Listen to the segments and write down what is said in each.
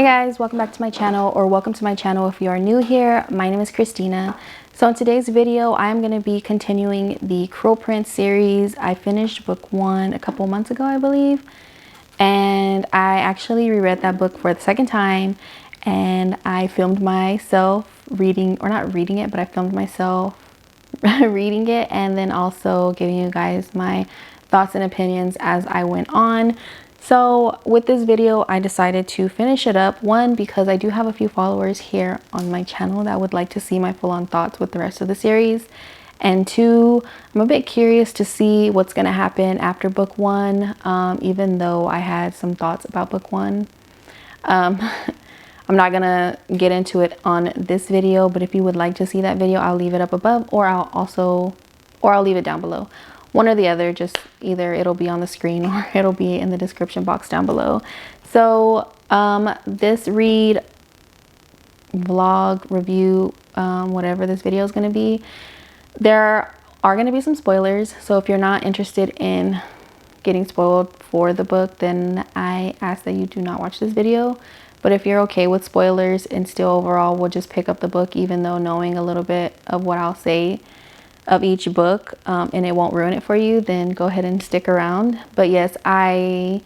Hey guys, welcome back to my channel, or welcome to my channel if you are new here. My name is Christina. So in today's video, I'm going to be continuing the Cruel Prince series. I finished book 1 a couple months ago, I believe. And I actually reread that book for the second time. And I filmed myself reading, or not reading it, but I filmed myself reading it. And then also giving you guys my thoughts and opinions as I went on. So with this video, I decided to finish it up. One, because I do have a few followers here on my channel that would like to see my full-on thoughts with the rest of the series. And two, I'm a bit curious to see what's going to happen after book 1, even though I had some thoughts about book 1. I'm not going to get into it on this video, but if you would like to see that video, I'll leave it up above, or I'll leave it down below. One or the other, just either it'll be on the screen or it'll be in the description box down below. So this read, vlog, review, whatever this video is going to be, there are going to be some spoilers. So if you're not interested in getting spoiled for the book, then I ask that you do not watch this video. But if you're okay with spoilers and still overall will just pick up the book, even though knowing a little bit of what I'll say of each book, and it won't ruin it for you, then go ahead and stick around. But yes, I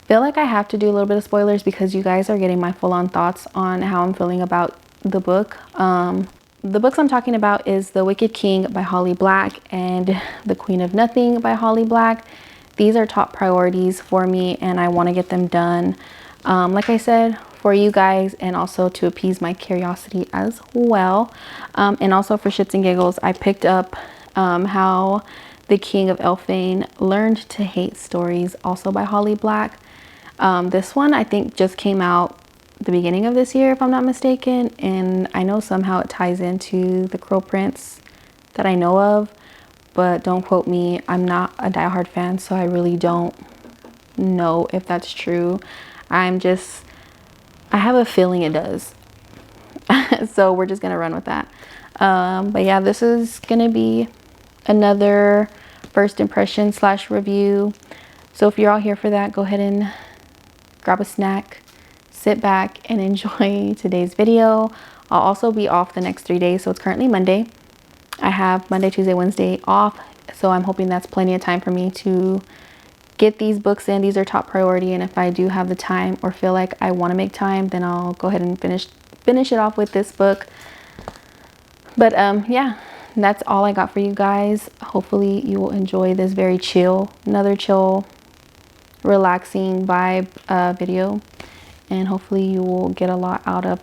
feel like I have to do a little bit of spoilers because you guys are getting my full-on thoughts on how I'm feeling about the book. The books I'm talking about is The Wicked King by Holly Black and The Queen of Nothing by Holly Black. These are top priorities for me and I want to get them done, like I said, for you guys, and also to appease my curiosity as well. And also for shits and giggles, I picked up How the King of Elfane Learned to Hate Stories, also by Holly Black. This one I think just came out the beginning of this year, if I'm not mistaken, and I know somehow it ties into the Cruel Prince that I know of, but don't quote me. I'm not a diehard fan, so I really don't know if that's true. I have a feeling it does. So we're just gonna run with that. But yeah, this is gonna be another first impression / review. So if you're all here for that, go ahead and grab a snack, sit back and enjoy today's video. I'll also be off the next 3 days. So it's currently Monday. I have Monday, Tuesday, Wednesday off. So I'm hoping that's plenty of time for me to get these books in. These are top priority, and if I do have the time or feel like I want to make time, then I'll go ahead and finish it off with this book. But yeah, that's all I got for you guys. Hopefully you will enjoy this very another chill, relaxing vibe video, and hopefully you will get a lot out of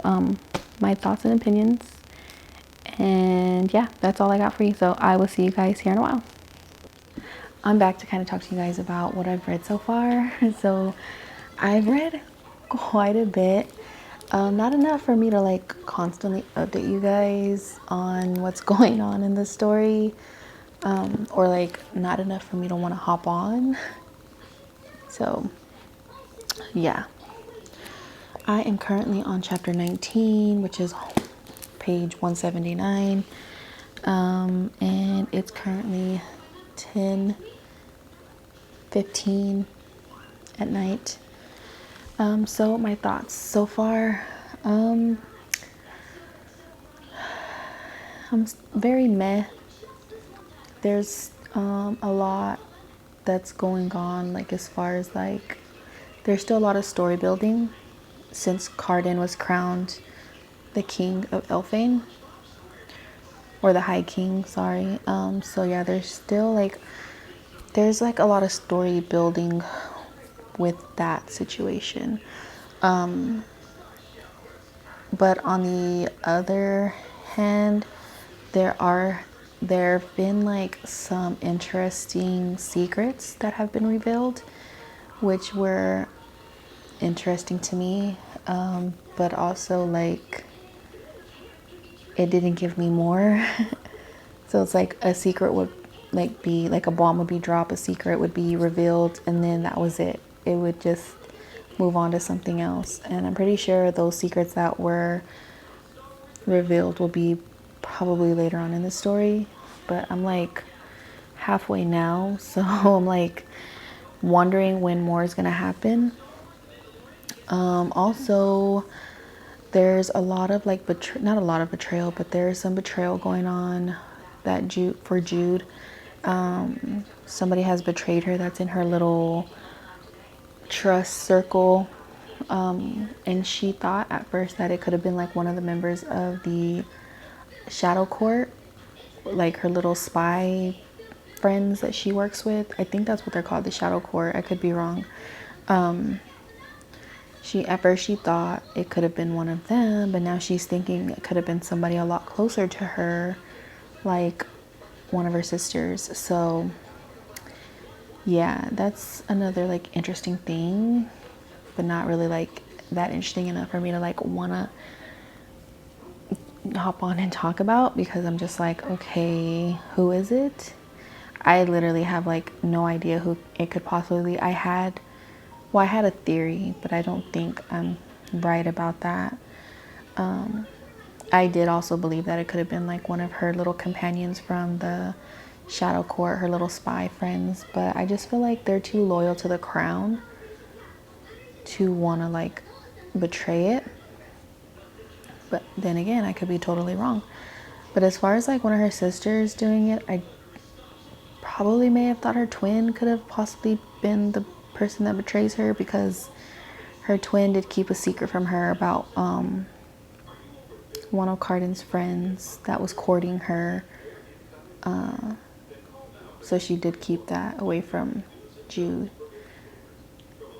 my thoughts and opinions. And yeah, that's all I got for you, so I will see you guys here in a while. I'm back to kind of talk to you guys about what I've read so far. So I've read quite a bit. Not enough for me to like constantly update you guys on what's going on in the story. Or like not enough for me to want to hop on. So yeah. I am currently on chapter 19, which is page 179. And it's currently 10:15 at night. So my thoughts so far, I'm very meh. There's a lot that's going on, like as far as like there's still a lot of story building since Cardan was crowned the King of Elfane, or the High King, sorry. So yeah, there's like a lot of story building with that situation. But on the other hand, there have been like some interesting secrets that have been revealed, which were interesting to me, but also like it didn't give me more. So it's like a secret would like be like a bomb would be dropped, a secret would be revealed, and then that was it. It would just move on to something else. And I'm pretty sure those secrets that were revealed will be probably later on in the story, but I'm like halfway now, so I'm like wondering when more is gonna happen. Also, there's a lot of like not a lot of betrayal, but there's some betrayal going on that Jude. Somebody has betrayed her that's in her little trust circle. And she thought at first that it could have been like one of the members of the shadow court, like her little spy friends that she works with. I think that's what they're called, the shadow court. I could be wrong. At first she thought it could have been one of them, but now she's thinking it could have been somebody a lot closer to her, like one of her sisters. So yeah, that's another like interesting thing, but not really like that interesting enough for me to like wanna hop on and talk about, because I'm just like, okay, who is it? I literally have like no idea who it could possibly be. I had a theory, but I don't think I'm right about that. I did also believe that it could have been like one of her little companions from the shadow court, her little spy friends, but I just feel like they're too loyal to the crown to want to like betray it. But then again, I could be totally wrong. But as far as like one of her sisters doing it, I probably may have thought her twin could have possibly been the person that betrays her, because her twin did keep a secret from her about one of Cardin's friends that was courting her. So she did keep that away from Jude.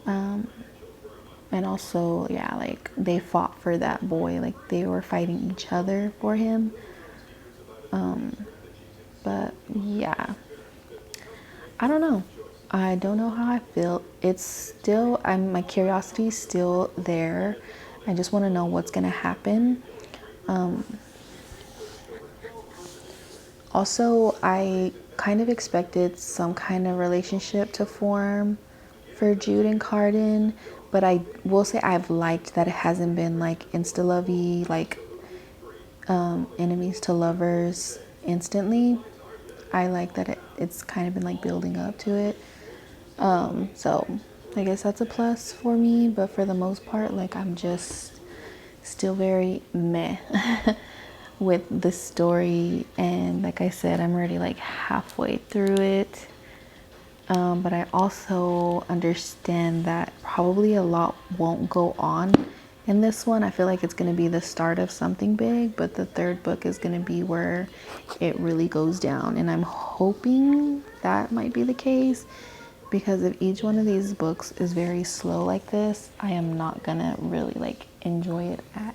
And also, yeah, like they fought for that boy, like they were fighting each other for him. But yeah, I don't know. I don't know how I feel. It's still, my curiosity's still there. I just want to know what's gonna happen. Also, I kind of expected some kind of relationship to form for Jude and Cardin, but I will say I've liked that it hasn't been like insta-lovey, like enemies to lovers instantly. I like that it's kind of been like building up to it. So I guess that's a plus for me, but for the most part, like I'm just still very meh with the story. And like I said, I'm already like halfway through it. But I also understand that probably a lot won't go on in this one. I feel like it's going to be the start of something big, but the third book is going to be where it really goes down. And I'm hoping that might be the case, because if each one of these books is very slow like this, I am not going to really like enjoy it at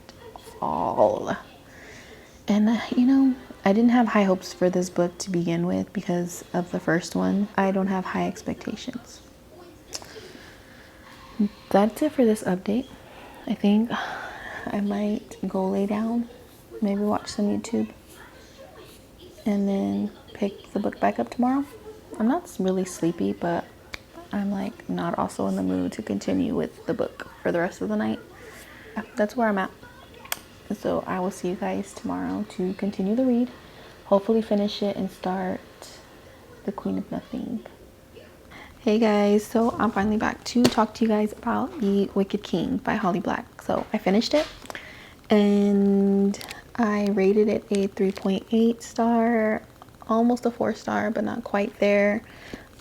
all. And I didn't have high hopes for this book to begin with because of the first one. I don't have high expectations. That's it for this update. I think I might go lay down, maybe watch some YouTube, and then pick the book back up tomorrow. I'm not really sleepy, but I'm like not also in the mood to continue with the book for the rest of the night. That's where I'm at. So I will see you guys tomorrow to continue the read. Hopefully finish it and start The Queen of Nothing. Hey guys, so I'm finally back to talk to you guys about The Wicked King by Holly Black. So I finished it and I rated it a 3.8 star, almost a 4-star, but not quite there.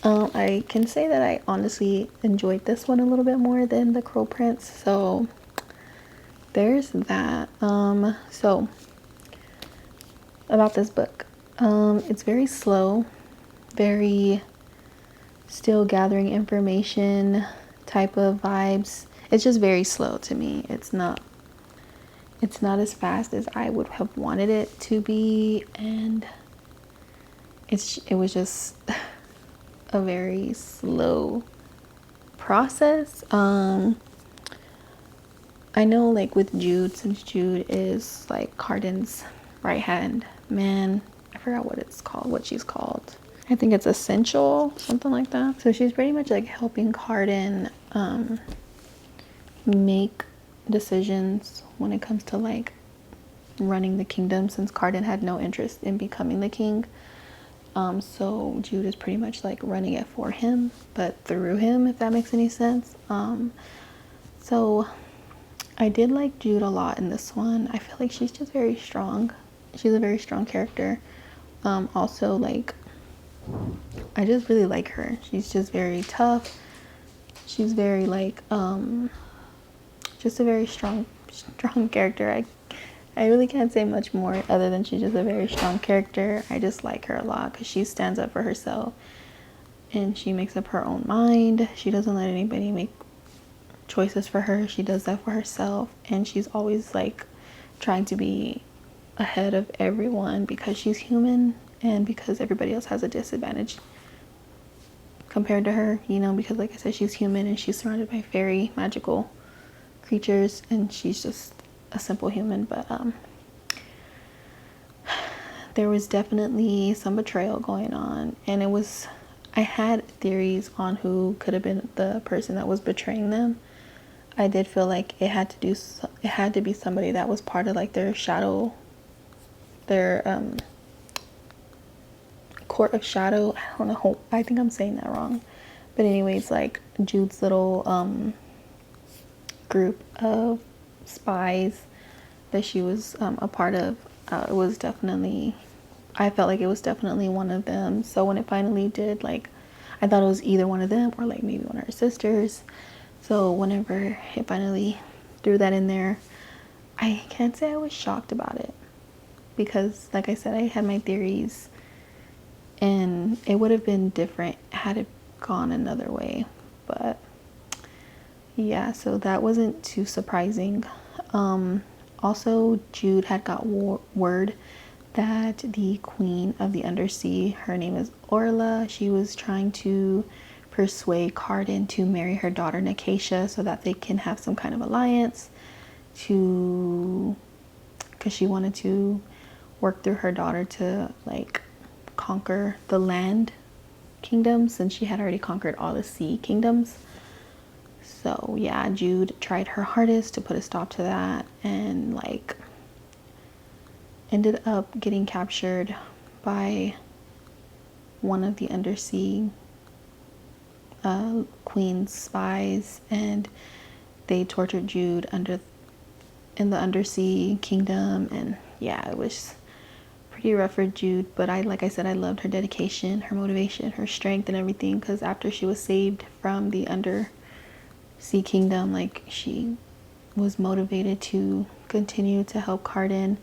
I can say that I honestly enjoyed this one a little bit more than The Crow Prince, so there's that. So about this book, it's very slow, very still gathering information type of vibes. It's just very slow to me. It's not as fast as I would have wanted it to be, and it was just a very slow process. I know like with Jude, since Jude is like Cardin's right hand man, I forgot what she's called. I think it's Essential, something like that. So she's pretty much like helping Cardin make decisions when it comes to like running the kingdom, since Cardin had no interest in becoming the king. So Jude is pretty much like running it for him, but through him, if that makes any sense. So I did like Jude a lot in this one. I feel like she's just very strong. She's a very strong character. Also, like, I just really like her. She's just very tough. She's very like just a very strong character. I really can't say much more other than she's just a very strong character. I just like her a lot because she stands up for herself and she makes up her own mind. She doesn't let anybody make choices for her. She does that for herself, and she's always like trying to be ahead of everyone because she's human and because everybody else has a disadvantage compared to her, you know, because like I said, she's human and she's surrounded by fairy magical creatures and she's just a simple human. But there was definitely some betrayal going on, and I had theories on who could have been the person that was betraying them. I did feel like it had to be somebody that was part of like their court of shadow. I don't know, I think I'm saying that wrong, but anyways, like Jude's little group of spies that she was a part of, I felt like it was definitely one of them. So when it finally did, like, I thought it was either one of them or like maybe one of her sisters. So whenever it finally threw that in there, I can't say I was shocked about it because, like I said, I had my theories and it would have been different had it gone another way. But yeah, so that wasn't too surprising. Also, Jude had got word that the queen of the undersea, her name is Orla, she was trying to persuade Cardan to marry her daughter Nicatia so that they can have some kind of alliance, because she wanted to work through her daughter to like conquer the land kingdoms since she had already conquered all the sea kingdoms. So yeah, Jude tried her hardest to put a stop to that and like ended up getting captured by one of the undersea queen's spies, and they tortured Jude in the undersea kingdom. And yeah, it was pretty rough for Jude, but like I said, I loved her dedication, her motivation, her strength and everything, because after she was saved from the undersea kingdom, like she was motivated to continue to help Cardan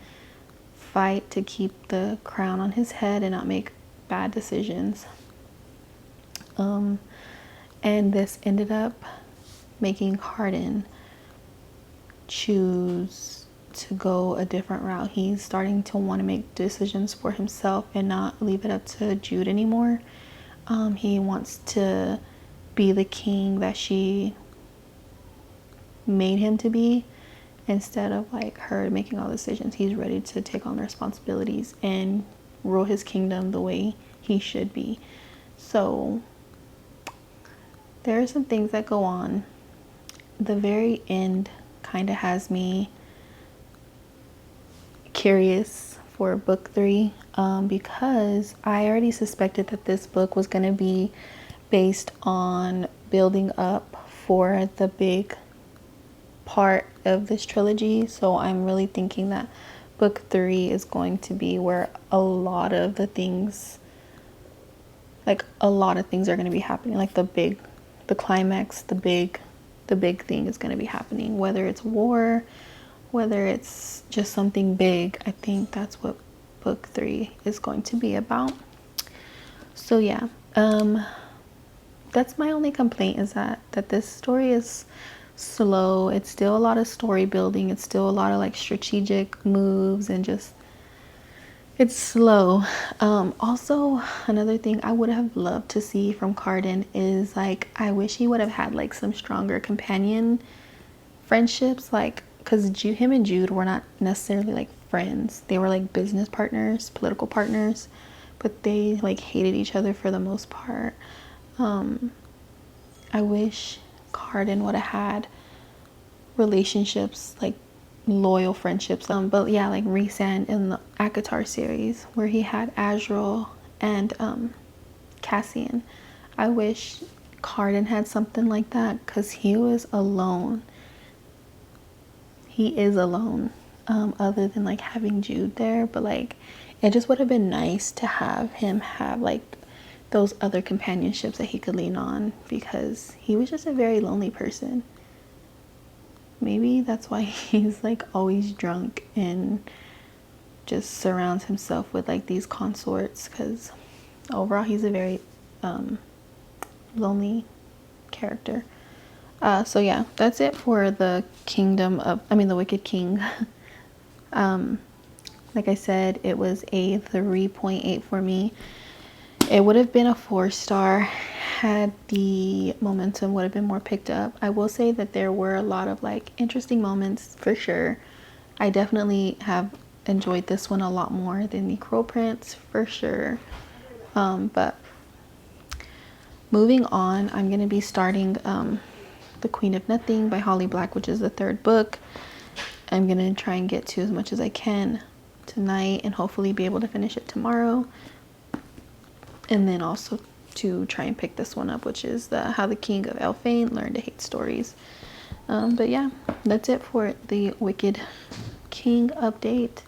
fight to keep the crown on his head and not make bad decisions. And this ended up making Cardan choose to go a different route. He's starting to want to make decisions for himself and not leave it up to Jude anymore. He wants to be the king that she made him to be. Instead of like her making all the decisions, he's ready to take on the responsibilities and rule his kingdom the way he should be. So there are some things that go on. The very end kind of has me curious for book 3, because I already suspected that this book was going to be based on building up for the big part of this trilogy. So I'm really thinking that book 3 is going to be where a lot of things are going to be happening. Like the climax, the big thing is going to be happening, whether it's war, whether it's just something big. I think that's what book 3 is going to be about. So yeah, that's my only complaint, is that this story is slow. It's still a lot of story building. It's still a lot of like strategic moves, and just it's slow. Also, another thing I would have loved to see from Cardan is like, I wish he would have had like some stronger companion friendships, like, because him and Jude were not necessarily like friends. They were like business partners, political partners, but they like hated each other for the most part. I wish Cardan would have had relationships, like loyal friendships. But yeah, like Rhysand in the ACOTAR series, where he had Azrael and Cassian. I wish Cardan had something like that, because he was alone he is alone, other than like having Jude there. But like, it just would have been nice to have him have like those other companionships that he could lean on, because he was just a very lonely person. Maybe that's why he's like always drunk and just surrounds himself with like these consorts, because overall he's a very lonely character. So yeah, that's it for the the Wicked King. Like I said, it was a 3.8 for me. It would have been a 4-star had the momentum would have been more picked up. I will say that there were a lot of like interesting moments for sure. I definitely have enjoyed this one a lot more than the Crow Prince for sure. But moving on, I'm going to be starting The Queen of Nothing by Holly Black, which is the 3rd book. I'm going to try and get to as much as I can tonight and hopefully be able to finish it tomorrow. And then also to try and pick this one up, which is How the King of Elfane Learned to Hate Stories. But yeah, that's it for the Wicked King update.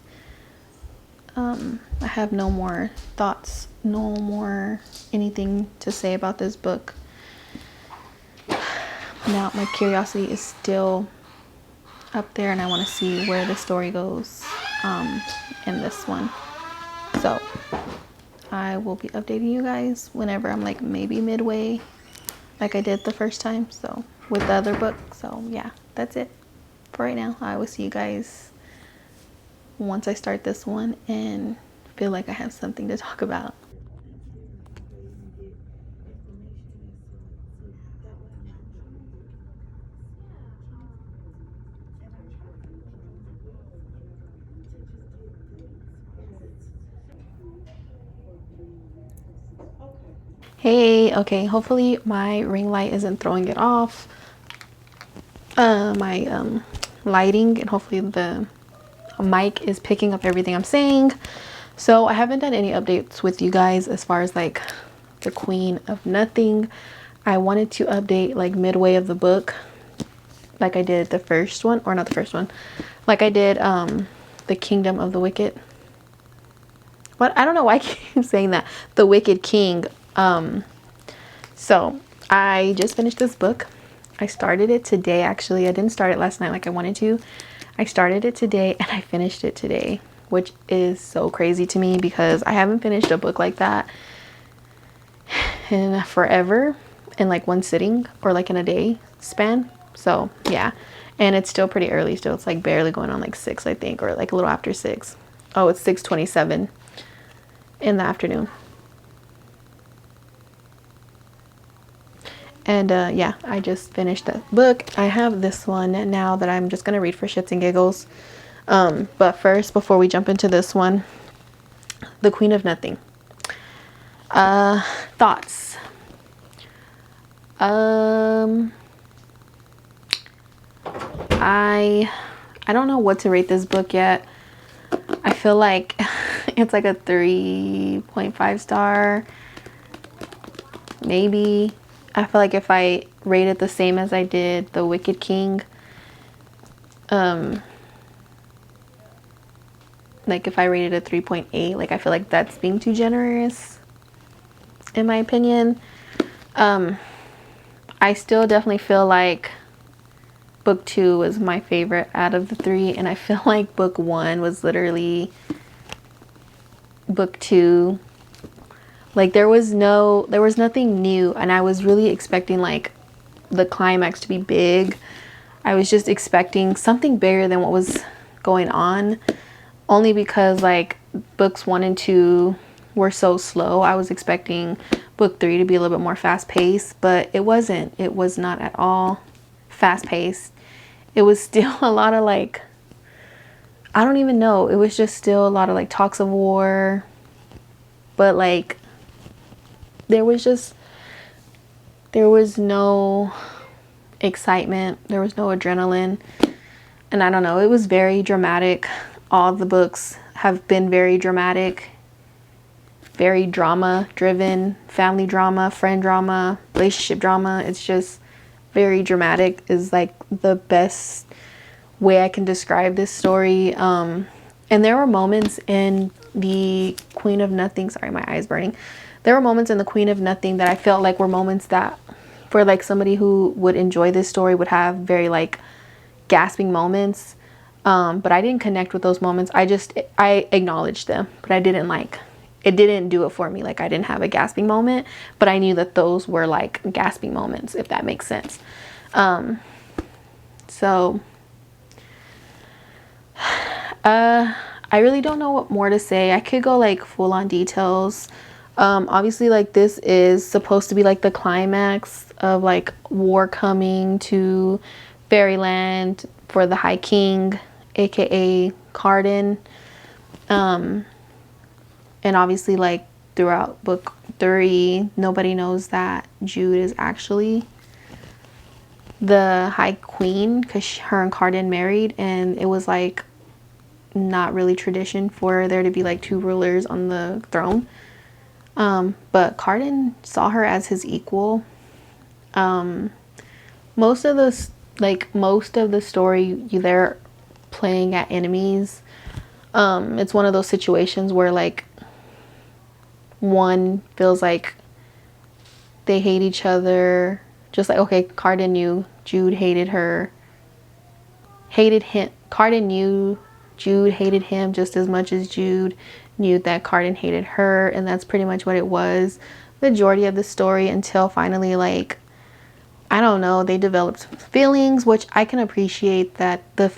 I have no more thoughts, no more anything to say about this book. Now my curiosity is still up there and I want to see where the story goes in this one. So I will be updating you guys whenever I'm like maybe midway, like I did the first time, so with the other book. So yeah, that's it for right now. I will see you guys once I start this one and feel like I have something to talk about. Hey, okay, hopefully my ring light isn't throwing it off. My lighting, and hopefully the mic is picking up everything I'm saying. So I haven't done any updates with you guys as far as like the Queen of Nothing. I wanted to update like midway of the book, like I did the first one, or not the first one, like I did the Kingdom of the Wicked. But I don't know why I keep saying that. The Wicked King. So I just finished this book. I started it today, actually. I didn't start it last night like I wanted to. I started it today and I finished it today, which is so crazy to me because I haven't finished a book like that in forever, in like one sitting or like in a day span. So yeah, and it's still pretty early still. It's like barely going on like 6, I think, or like a little after 6. Oh, it's 6:27 in the afternoon. And yeah, I just finished that book. I have this one now that I'm just gonna read for shits and giggles. But first, before we jump into this one, The Queen of Nothing. Thoughts. I don't know what to rate this book yet. I feel like it's like a 3.5 star, maybe. I feel like if I rate it the same as I did The Wicked King, like if I rated a 3.8, like I feel like that's being too generous, in my opinion. I still definitely feel like book 2 was my favorite out of the 3, and I feel like book 1 was literally book 2. Like there was nothing new, and I was really expecting like the climax to be big. I was just expecting something bigger than what was going on, only because like books 1 and 2 were so slow. I was expecting book 3 to be a little bit more fast paced, but it wasn't. It was not at all fast paced. It was still a lot of like, I don't even know. It was just still a lot of like talks of war, but like there was no excitement, there was no adrenaline, and I don't know, it was very dramatic. All the books have been very dramatic, very drama driven, family drama, friend drama, relationship drama. It's just very dramatic is like the best way I can describe this story. And there were moments in the Queen of Nothing, sorry, my eye's burning. There were moments in the Queen of Nothing that I felt like were moments that for like somebody who would enjoy this story would have very like gasping moments. But I didn't connect with those moments. I acknowledged them, but I didn't like, it didn't do it for me. Like I didn't have a gasping moment, but I knew that those were like gasping moments, if that makes sense. So I really don't know what more to say. I could go like full on details. Obviously like this is supposed to be like the climax of like war coming to fairyland for the High King, aka Cardan. And obviously like throughout book 3, nobody knows that Jude is actually the High Queen, because her and Cardan married, and it was like not really tradition for there to be like 2 rulers on the throne. But Cardan saw her as his equal. Most of the story, they're playing at enemies. It's one of those situations where like one feels like they hate each other, just like, okay, Cardan knew Jude hated him. Cardan knew Jude hated him just as much as Jude knew that Cardan hated her, and that's pretty much what it was majority of the story, until finally, like, I don't know, they developed feelings, which I can appreciate that the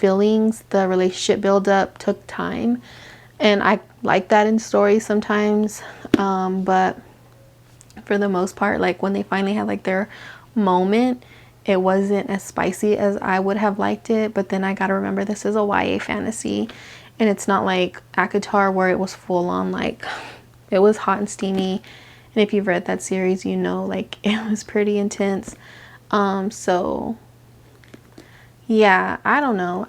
relationship build up took time, and I like that in stories sometimes. But for the most part, like when they finally had like their moment, it wasn't as spicy as I would have liked it. But then I gotta remember, this is a YA fantasy, and it's not like ACOTAR where it was full on, like it was hot and steamy, and if you've read that series, you know, like it was pretty intense. So yeah, I don't know,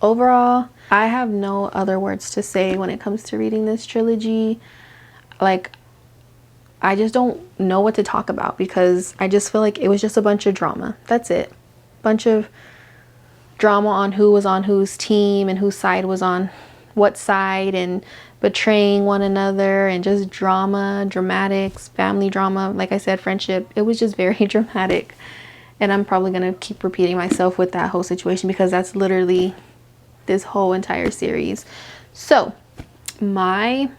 overall I have no other words to say when it comes to reading this trilogy. Like, I just don't know what to talk about, because I just feel like it was just a bunch of drama. That's it. Bunch of drama on who was on whose team and whose side was on what side, and betraying one another, and just dramatics, family drama. Like I said, friendship. It was just very dramatic. And I'm probably going to keep repeating myself with that whole situation, because that's literally this whole entire series. So my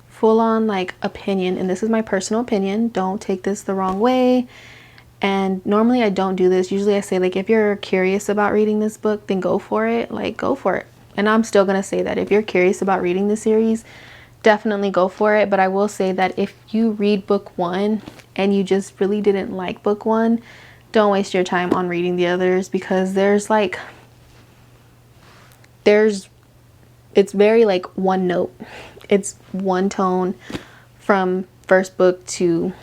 full-on like opinion, and this is my personal opinion, don't take this the wrong way, and normally I don't do this. Usually I say, like, if you're curious about reading this book, then go for it. Like, go for it. And I'm still gonna say that if you're curious about reading the series, definitely go for it. But I will say that if you read book 1 and you just really didn't like book 1, don't waste your time on reading the others, because it's very like one note. It's one tone from first book to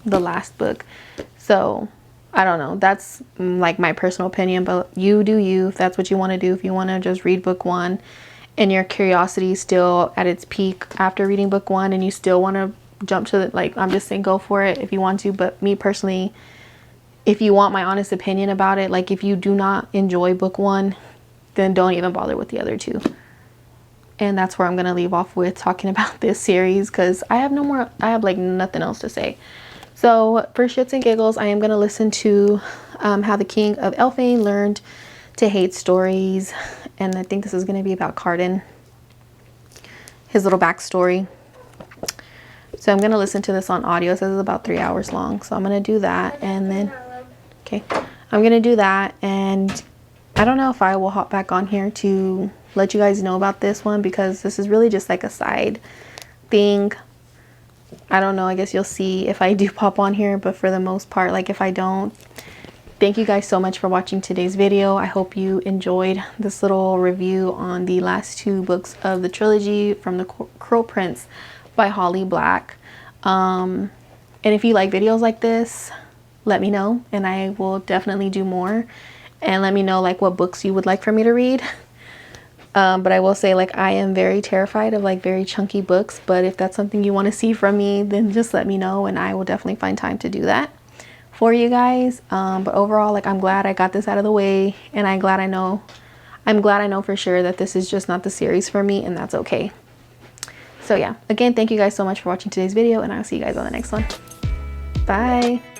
the last book. So I don't know, that's like my personal opinion, but you do you, if that's what you want to do. If you want to just read book 1 and your curiosity is still at its peak after reading book 1, and you still want to jump to the, like, I'm just saying, go for it if you want to. But me personally, if you want my honest opinion about it, like, if you do not enjoy book 1, then don't even bother with the other 2. And that's where I'm going to leave off with talking about this series, because I have like nothing else to say. So for shits and giggles, I am going to listen to how the King of Elfane learned to hate stories. And I think this is going to be about Cardan, his little backstory. So I'm going to listen to this on audio. It says it's about 3 hours long. So I'm going to do that. And then, okay, I'm going to do that. And I don't know if I will hop back on here to let you guys know about this one, because this is really just like a side thing. I don't know, I guess you'll see if I do pop on here, but for the most part, like, if I don't, thank you guys so much for watching today's video. I hope you enjoyed this little review on the last 2 books of the trilogy from the Crow Prince by Holly Black. And if you like videos like this, let me know, and I will definitely do more. And let me know, like, what books you would like for me to read. But I will say, like, I am very terrified of like very chunky books, but if that's something you want to see from me, then just let me know, and I will definitely find time to do that for you guys. But overall, like, I'm glad I got this out of the way, and I'm glad I know for sure that this is just not the series for me, and that's okay. So yeah, again, thank you guys so much for watching today's video, and I'll see you guys on the next one. Bye.